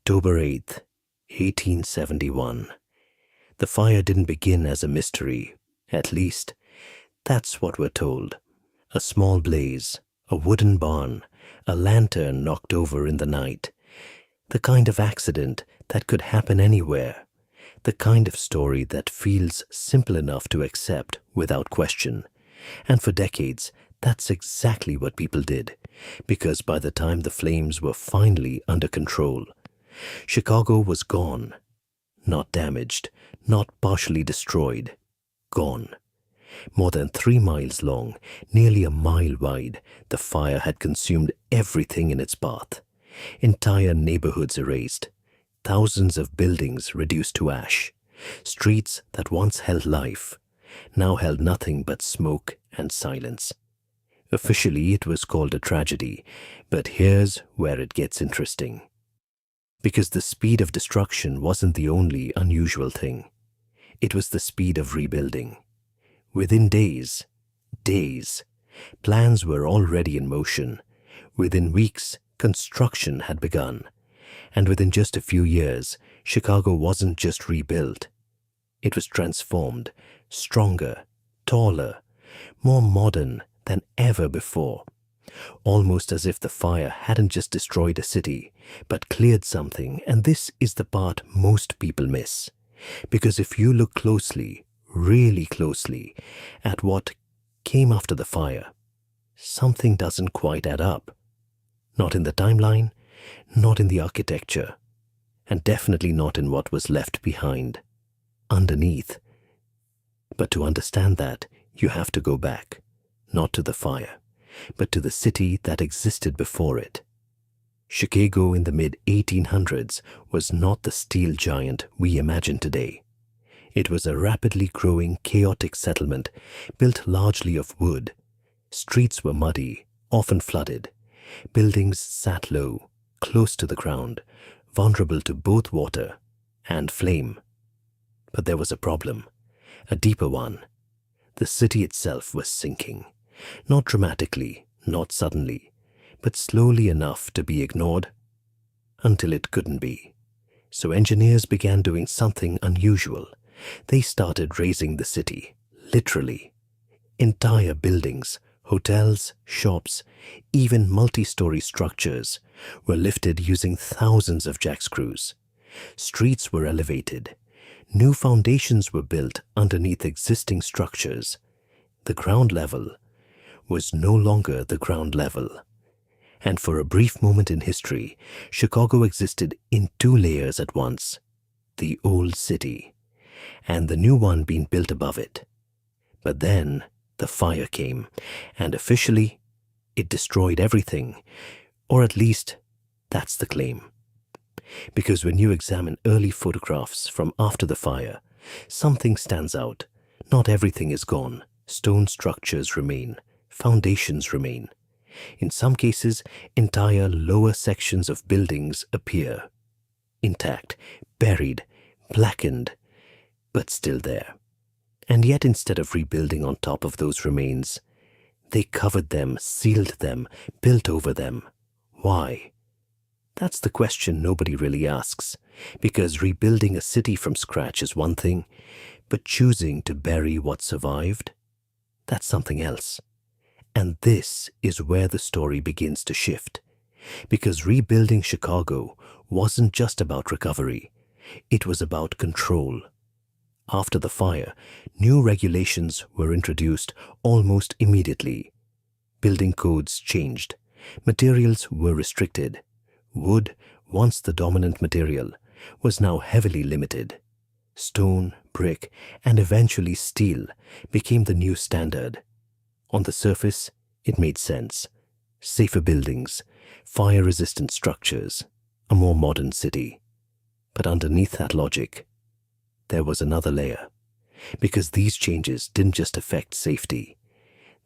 October 8th, 1871. The fire didn't begin as a mystery, at least, that's what we're told. A small blaze, a wooden barn, a lantern knocked over in the night. The kind of accident that could happen anywhere. The kind of story that feels simple enough to accept without question. And for decades, that's exactly what people did, because by the time the flames were finally under control, Chicago was gone. Not damaged, not partially destroyed. Gone. More than 3 miles long, nearly a mile wide, the fire had consumed everything in its path. Entire neighborhoods erased. Thousands of buildings reduced to ash. Streets that once held life, now held nothing but smoke and silence. Officially, it was called a tragedy, but here's where it gets interesting. Because the speed of destruction wasn't the only unusual thing. It was the speed of rebuilding. Within days, plans were already in motion. Within weeks, construction had begun. And within just a few years, Chicago wasn't just rebuilt. It was transformed, stronger, taller, more modern than ever before. Almost as if the fire hadn't just destroyed a city, but cleared something, and this is the part most people miss. Because if you look closely, really closely, at what came after the fire, something doesn't quite add up. Not in the timeline, not in the architecture, and definitely not in what was left behind, underneath. But to understand that, you have to go back, not to the fire, but to the city that existed before it. Chicago in the mid-1800s was not the steel giant we imagine today. It was a rapidly growing, chaotic settlement built largely of wood. Streets were muddy, often flooded. Buildings sat low, close to the ground, vulnerable to both water and flame. But there was a problem, a deeper one. The city itself was sinking. Not dramatically, not suddenly, but slowly enough to be ignored until it couldn't be. So engineers began doing something unusual. They started raising the city, literally. Entire buildings, hotels, shops, even multi-story structures were lifted using thousands of jack screws. Streets were elevated. New foundations were built underneath existing structures. The ground level was no longer the ground level. And for a brief moment in history, Chicago existed in 2 layers at once. The old city, and the new one being built above it. But then the fire came, and officially, it destroyed everything, or at least, that's the claim. Because when you examine early photographs from after the fire, something stands out. Not everything is gone. Stone structures remain. Foundations remain. In some cases, entire lower sections of buildings appear. Intact, buried, blackened, but still there. And yet instead of rebuilding on top of those remains, they covered them, sealed them, built over them. Why? That's the question nobody really asks, because rebuilding a city from scratch is one thing, but choosing to bury what survived, that's something else. And this is where the story begins to shift, because rebuilding Chicago wasn't just about recovery, it was about control. After the fire, new regulations were introduced almost immediately. Building codes changed. Materials were restricted. Wood, once the dominant material, was now heavily limited. Stone, brick, and eventually steel became the new standard. On the surface, it made sense. Safer buildings, fire-resistant structures, a more modern city. But underneath that logic, there was another layer. Because these changes didn't just affect safety.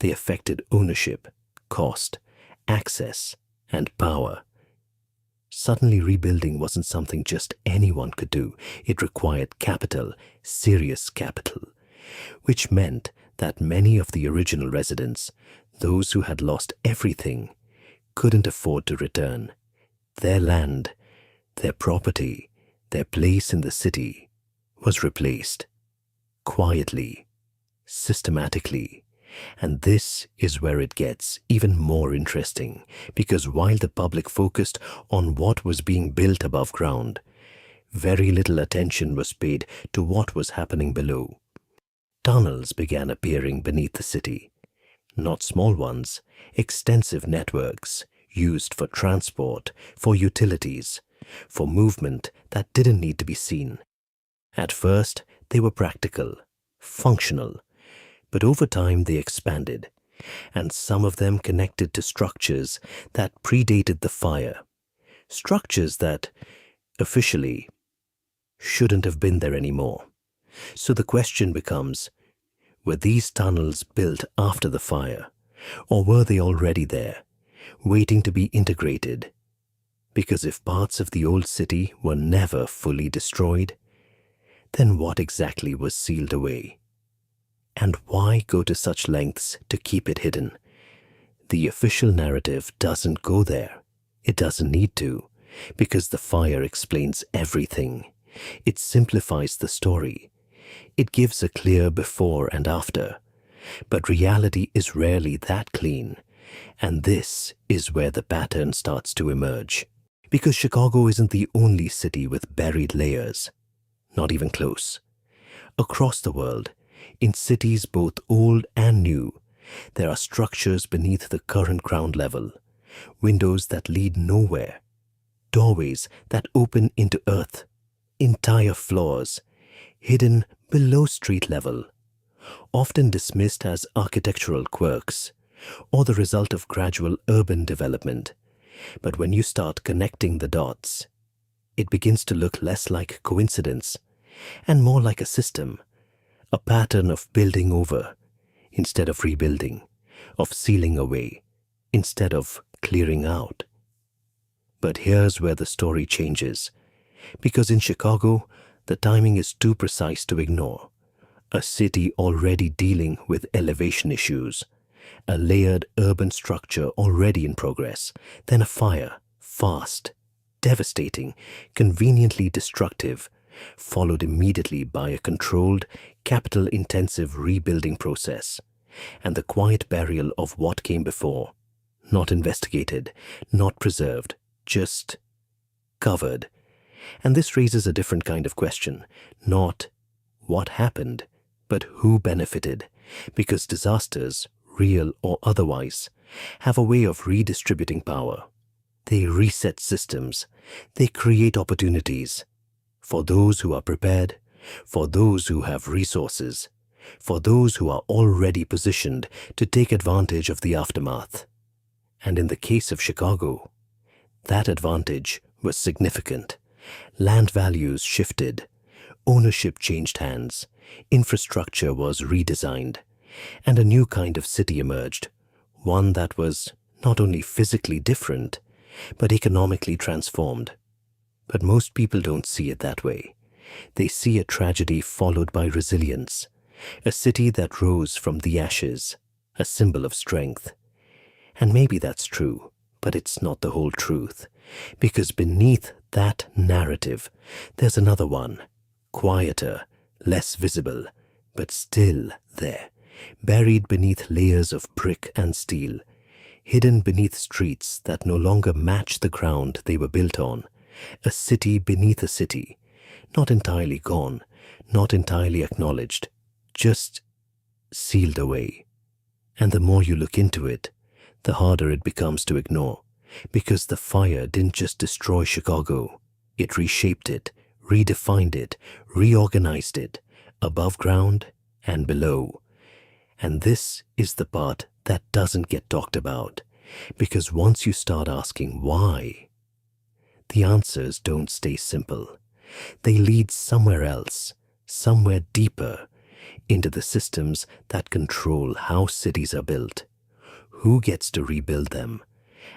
They affected ownership, cost, access, and power. Suddenly rebuilding wasn't something just anyone could do. It required capital, serious capital, which meant that many of the original residents, those who had lost everything, couldn't afford to return. Their land, Their property, their place in the city, was replaced. Quietly, systematically. And this is where it gets even more interesting, because while the public focused on what was being built above ground, very little attention was paid to what was happening below. Tunnels began appearing beneath the city. Not small ones, extensive networks used for transport, for utilities, for movement that didn't need to be seen. At first, they were practical, functional, but over time they expanded, and some of them connected to structures that predated the fire, structures that, officially, shouldn't have been there anymore. So the question becomes, were these tunnels built after the fire, or were they already there, waiting to be integrated? Because if parts of the old city were never fully destroyed, then what exactly was sealed away? And why go to such lengths to keep it hidden? The official narrative doesn't go there. It doesn't need to, because the fire explains everything. It simplifies the story. It gives a clear before and after. But reality is rarely that clean. And this is where the pattern starts to emerge. Because Chicago isn't the only city with buried layers. Not even close. Across the world, in cities both old and new, there are structures beneath the current ground level, windows that lead nowhere, doorways that open into earth, entire floors, hidden below street level, often dismissed as architectural quirks or the result of gradual urban development. But when you start connecting the dots, it begins to look less like coincidence and more like a system, a pattern of building over instead of rebuilding, of sealing away instead of clearing out. But here's where the story changes, because in Chicago, the timing is too precise to ignore. A city already dealing with elevation issues, a layered urban structure already in progress, then a fire, fast, devastating, conveniently destructive, followed immediately by a controlled, capital-intensive rebuilding process, and the quiet burial of what came before, not investigated, not preserved, just covered. And this raises a different kind of question, not what happened, but who benefited, because disasters, real or otherwise, have a way of redistributing power. They reset systems, they create opportunities, for those who are prepared, for those who have resources, for those who are already positioned to take advantage of the aftermath. And in the case of Chicago, that advantage was significant. Land values shifted, ownership changed hands, infrastructure was redesigned, and a new kind of city emerged, one that was not only physically different, but economically transformed. But most people don't see it that way. They see a tragedy followed by resilience, a city that rose from the ashes, a symbol of strength. And maybe that's true, but it's not the whole truth, because beneath that narrative, there's another one, quieter, less visible, but still there, buried beneath layers of brick and steel, hidden beneath streets that no longer match the ground they were built on, a city beneath a city, not entirely gone, not entirely acknowledged, just sealed away. And the more you look into it, the harder it becomes to ignore, because the fire didn't just destroy Chicago, it reshaped it, redefined it, reorganized it, above ground and below. And this is the part that doesn't get talked about, because once you start asking why, the answers don't stay simple. They lead somewhere else, somewhere deeper, into the systems that control how cities are built, who gets to rebuild them,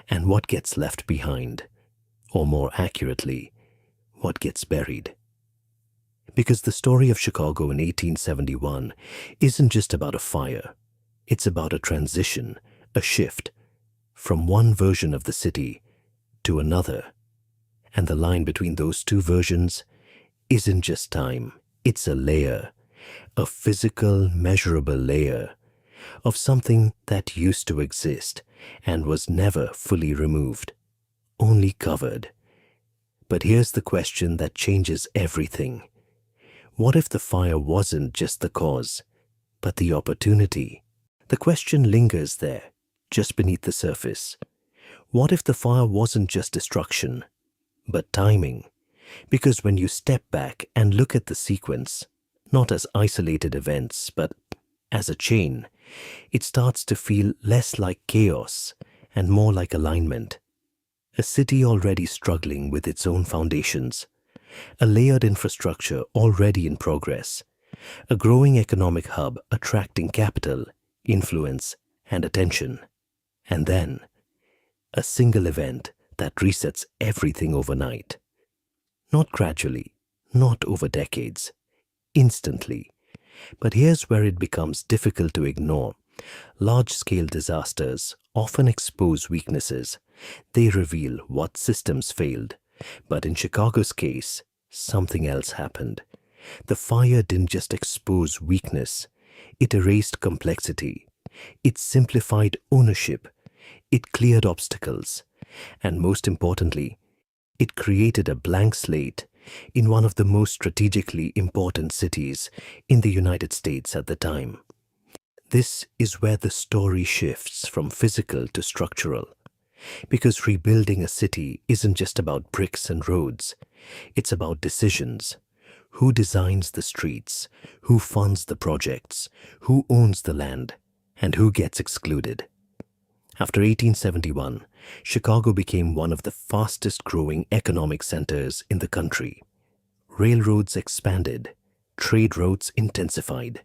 and what gets left behind, or more accurately, what gets buried. Because the story of Chicago in 1871 isn't just about a fire, it's about a transition, a shift, from one version of the city to another. And the line between those two versions isn't just time, it's a layer, a physical, measurable layer of something that used to exist and was never fully removed, only covered. But here's the question that changes everything. What if the fire wasn't just the cause, but the opportunity? The question lingers there, just beneath the surface. What if the fire wasn't just destruction, but timing? Because when you step back and look at the sequence, not as isolated events, but as a chain, it starts to feel less like chaos and more like alignment. A city already struggling with its own foundations, a layered infrastructure already in progress, a growing economic hub attracting capital, influence, and attention. And then, a single event that resets everything overnight. Not gradually, not over decades, instantly. But here's where it becomes difficult to ignore. Large-scale disasters often expose weaknesses. They reveal what systems failed. But in Chicago's case, something else happened. The fire didn't just expose weakness. It erased complexity. It simplified ownership. It cleared obstacles. And most importantly, it created a blank slate in one of the most strategically important cities in the United States at the time. This is where the story shifts from physical to structural. Because rebuilding a city isn't just about bricks and roads. It's about decisions. Who designs the streets? Who funds the projects? Who owns the land? And who gets excluded? After 1871, Chicago became one of the fastest growing economic centers in the country. Railroads expanded, trade routes intensified,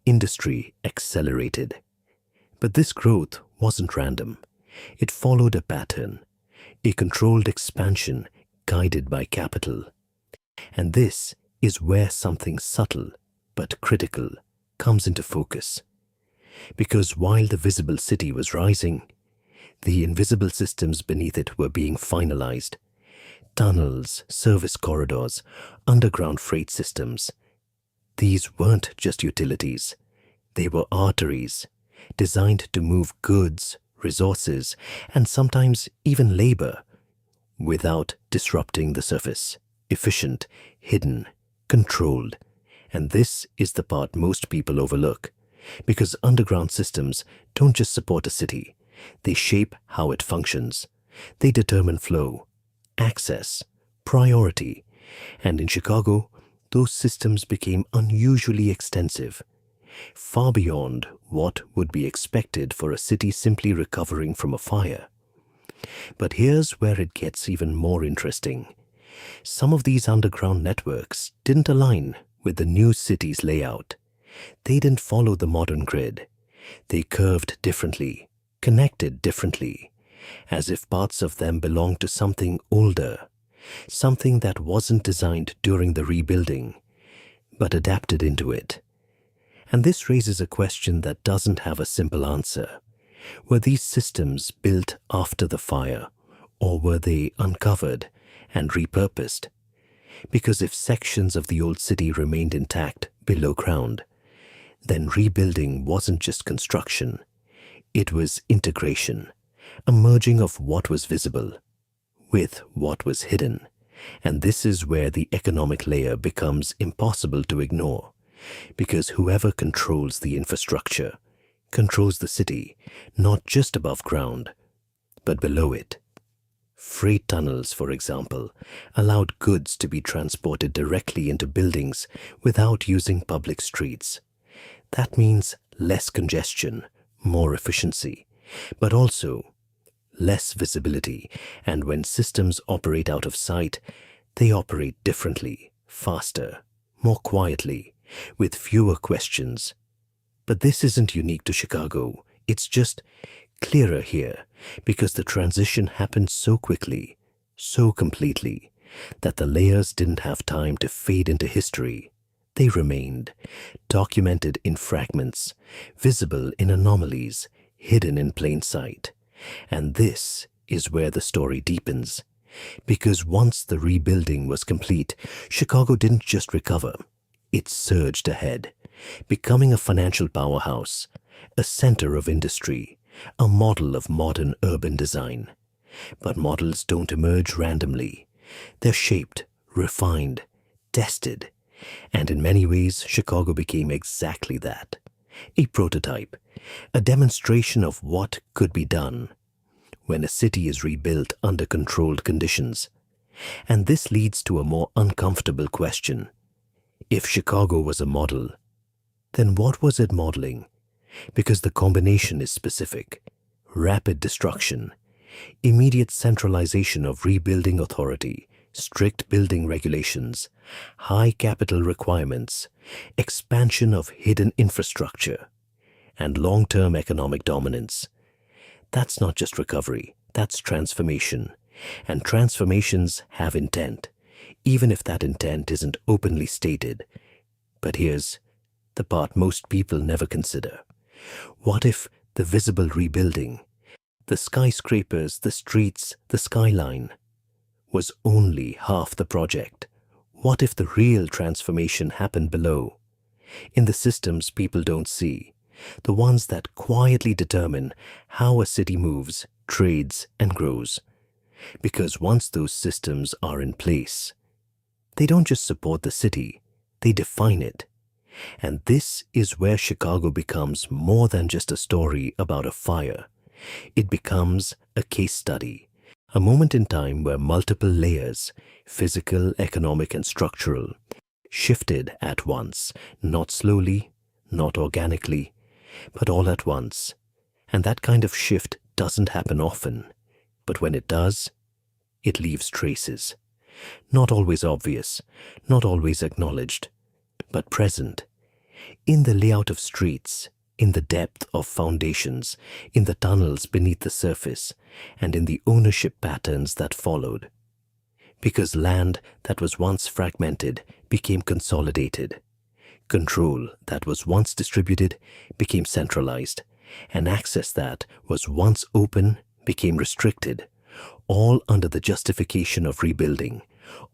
industry accelerated. But this growth wasn't random. It followed a pattern, a controlled expansion guided by capital. And this is where something subtle but critical comes into focus. Because while the visible city was rising, the invisible systems beneath it were being finalized. Tunnels, service corridors, underground freight systems. These weren't just utilities. They were arteries, designed to move goods, resources, and sometimes even labor, without disrupting the surface. Efficient, hidden, controlled. And this is the part most people overlook, because underground systems don't just support a city. They shape how it functions. They determine flow, access, priority. And in Chicago, those systems became unusually extensive, far beyond what would be expected for a city simply recovering from a fire. But here's where it gets even more interesting. Some of these underground networks didn't align with the new city's layout. They didn't follow the modern grid. They curved differently, connected differently, as if parts of them belonged to something older, something that wasn't designed during the rebuilding, but adapted into it. And this raises a question that doesn't have a simple answer. Were these systems built after the fire, or were they uncovered and repurposed? Because if sections of the old city remained intact below ground, then rebuilding wasn't just construction. It was integration, a merging of what was visible with what was hidden. And this is where the economic layer becomes impossible to ignore, because whoever controls the infrastructure controls the city, not just above ground, but below it. Freight tunnels, for example, allowed goods to be transported directly into buildings without using public streets. That means less congestion, more efficiency, but also less visibility. And when systems operate out of sight, they operate differently, faster, more quietly, with fewer questions. But this isn't unique to Chicago. It's just clearer here because the transition happened so quickly, so completely, that the layers didn't have time to fade into history. They remained, documented in fragments, visible in anomalies, hidden in plain sight. And this is where the story deepens, Because once the rebuilding was complete, Chicago didn't just recover, it surged ahead, becoming a financial powerhouse, a center of industry, a model of modern urban design. But models don't emerge randomly. They're shaped, refined, tested. And in many ways, Chicago became exactly that. A prototype, a demonstration of what could be done when a city is rebuilt under controlled conditions. And this leads to a more uncomfortable question. If Chicago was a model, then what was it modeling? Because the combination is specific. Rapid destruction, immediate centralization of rebuilding authority, strict building regulations, high capital requirements, expansion of hidden infrastructure, and long-term economic dominance. That's not just recovery, that's transformation. And transformations have intent, even if that intent isn't openly stated. But here's the part most people never consider. What if the visible rebuilding, the skyscrapers, the streets, the skyline, was only half the project? What if the real transformation happened below, in the systems people don't see, the ones that quietly determine how a city moves, trades, and grows? Because once those systems are in place, they don't just support the city, they define it. And this is where Chicago becomes more than just a story about a fire. It becomes a case study, a moment in time where multiple layers, physical, economic, and structural, shifted at once, not slowly, not organically, but all at once. And that kind of shift doesn't happen often, but when it does, it leaves traces. Not always obvious, not always acknowledged, but present. In the layout of streets, in the depth of foundations, in the tunnels beneath the surface, and in the ownership patterns that followed. Because land that was once fragmented became consolidated. Control that was once distributed became centralized, and access that was once open became restricted, all under the justification of rebuilding,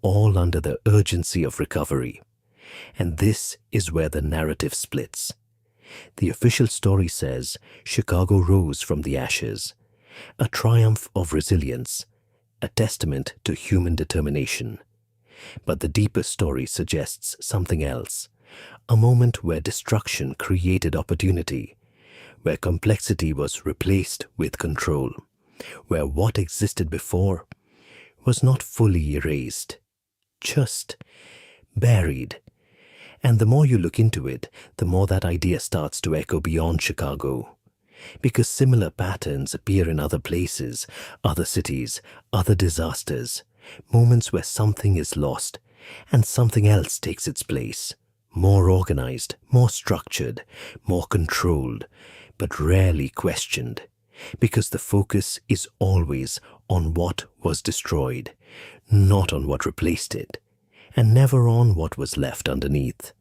all under the urgency of recovery. And this is where the narrative splits. The official story says Chicago rose from the ashes, a triumph of resilience, a testament to human determination. But the deeper story suggests something else, a moment where destruction created opportunity, where complexity was replaced with control, where what existed before was not fully erased, just buried. And the more you look into it, the more that idea starts to echo beyond Chicago. Because similar patterns appear in other places, other cities, other disasters, moments where something is lost and something else takes its place, more organized, more structured, more controlled, but rarely questioned. Because the focus is always on what was destroyed, not on what replaced it, and never on what was left underneath.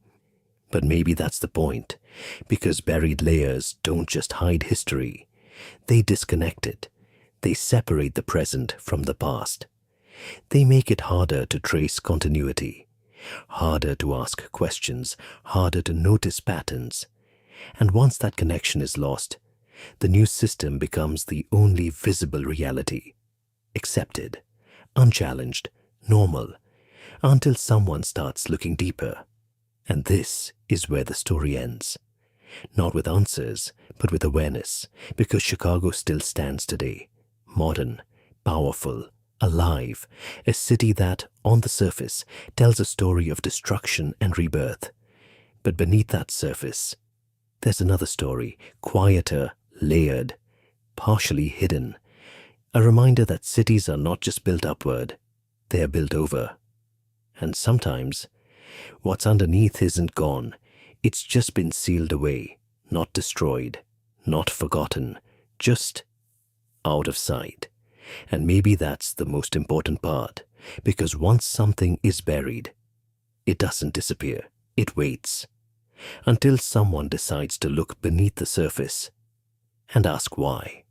But maybe that's the point, because buried layers don't just hide history, they disconnect it, they separate the present from the past. They make it harder to trace continuity, harder to ask questions, harder to notice patterns. And once that connection is lost, the new system becomes the only visible reality, accepted, unchallenged, normal, until someone starts looking deeper. And this is where the story ends. Not with answers, but with awareness, because Chicago still stands today, modern, powerful, alive, a city that, on the surface, tells a story of destruction and rebirth. But beneath that surface, there's another story, quieter, layered, partially hidden, a reminder that cities are not just built upward, they are built over. And sometimes, what's underneath isn't gone, it's just been sealed away, not destroyed, not forgotten, just out of sight. And maybe that's the most important part, because once something is buried, it doesn't disappear, it waits, until someone decides to look beneath the surface and ask why.